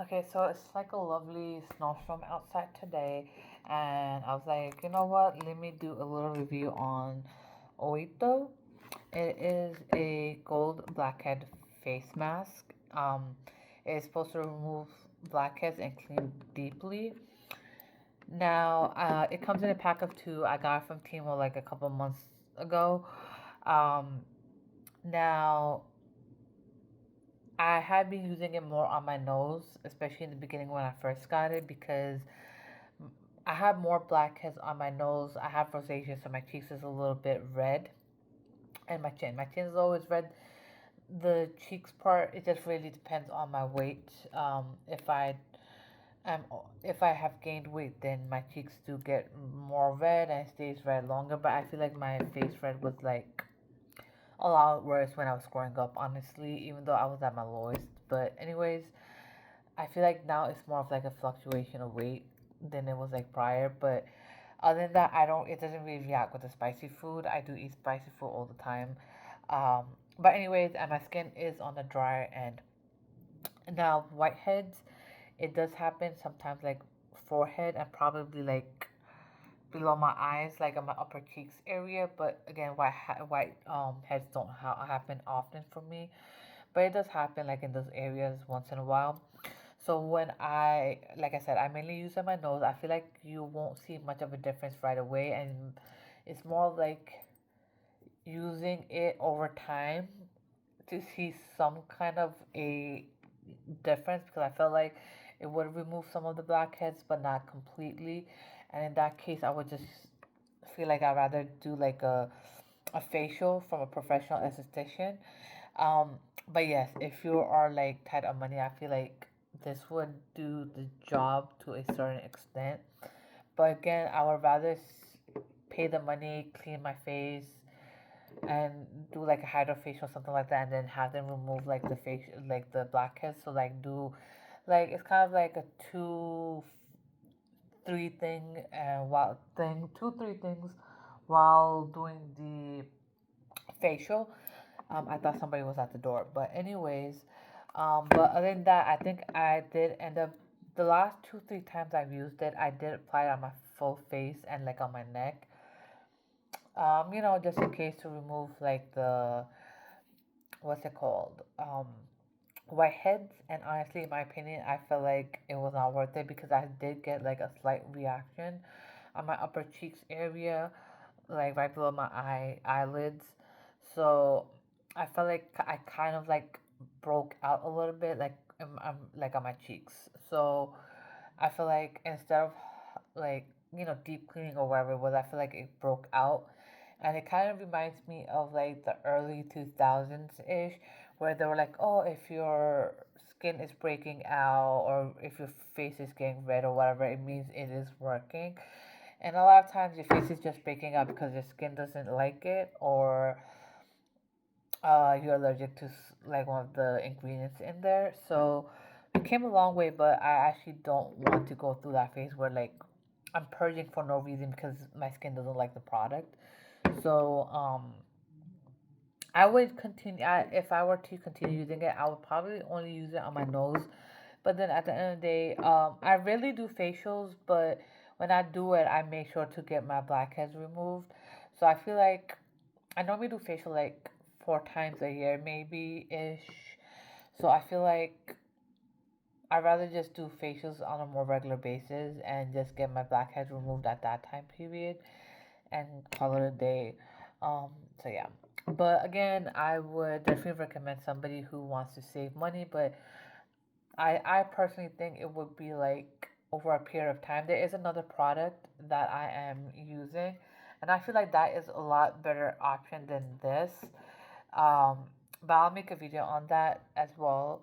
Okay, so it's like a lovely snowstorm outside today, and I was like, you know what? Let me do a little review on Oedo. It is a gold blackhead face mask. It is supposed to remove blackheads and clean deeply. Now, it comes in a pack of two. I got it from Timo like a couple months ago. Um, now, I had been using it more on my nose, especially in the beginning when I first got it, because I have more blackheads on my nose. I have rosacea, so my cheeks is a little bit red, and my chin. My chin is always red. The cheeks part, it just really depends on my weight. Um, if I have gained weight, then my cheeks do get more red and it stays red longer. But I feel like my face red was like a lot worse when I was growing up, honestly, even though I was at my lowest. But anyways, I feel like now it's more of like a fluctuation of weight than it was like prior. But other than that, I don't. It doesn't really react with the spicy food. I do eat spicy food all the time. Um, but anyways, and my skin is on the drier end. Now whiteheads, it does happen sometimes, like forehead and probably like below my eyes, like on my upper cheeks area. But again, white heads don't happen often for me. But it does happen like in those areas once in a while. So when like I said, I mainly use it on my nose. I feel like you won't see much of a difference right away, and it's more like using it over time to see some kind of a difference, because I felt like it would remove some of the blackheads, but not completely. And in that case, I would just feel like I'd rather do like a facial from a professional esthetician. Um, but yes, if you are like tight on money, I feel like this would do the job to a certain extent. But again, I would rather pay the money, clean my face, and do like a hydrofacial, something like that, and then have them remove like the face, like the blackheads. So like do, like it's kind of like a two, three thing, while thing, two, three things while doing the facial. I thought somebody was at the door, but anyways, but other than that, I think I did end up the last two, three times I've used it, I did apply it on my full face and like on my neck. Just in case to remove like the what's it called? Whiteheads. And honestly, in my opinion, I feel like it was not worth it because I did get like a slight reaction on my upper cheeks area, like right below my eyelids. So I felt like I kind of like broke out a little bit, like on my cheeks. So I feel like instead of like deep cleaning or whatever it was, I feel like it broke out, and it kind of reminds me of like the early 2000s ish, where they were like, oh, if your skin is breaking out or if your face is getting red or whatever, it means it is working. And a lot of times your face is just breaking out because your skin doesn't like it, or you're allergic to like one of the ingredients in there. So it came a long way, but I actually don't want to go through that phase where like I'm purging for no reason because my skin doesn't like the product. So I would continue. If I were to continue using it, I would probably only use it on my nose. But then at the end of the day, I rarely do facials, but when I do it, I make sure to get my blackheads removed. So I feel like I normally do facial like 4 times a year, maybe ish. So I feel like I'd rather just do facials on a more regular basis and just get my blackheads removed at that time period and call it a day. Um, so yeah. But again, I would definitely recommend somebody who wants to save money, but I personally think it would be like over a period of time. There is another product that I am using, and I feel like that is a lot better option than this. Um, but I'll make a video on that as well.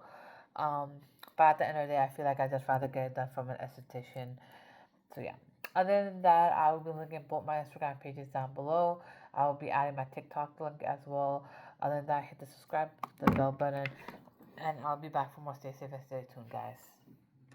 Um, but at the end of the day, I feel like I just rather get it done from an esthetician. So yeah. Other than that, I will be linking both my Instagram pages down below. I will be adding my TikTok link as well. Other than that, hit the subscribe, the bell button, and I'll be back for more. Stay safe and stay tuned, guys.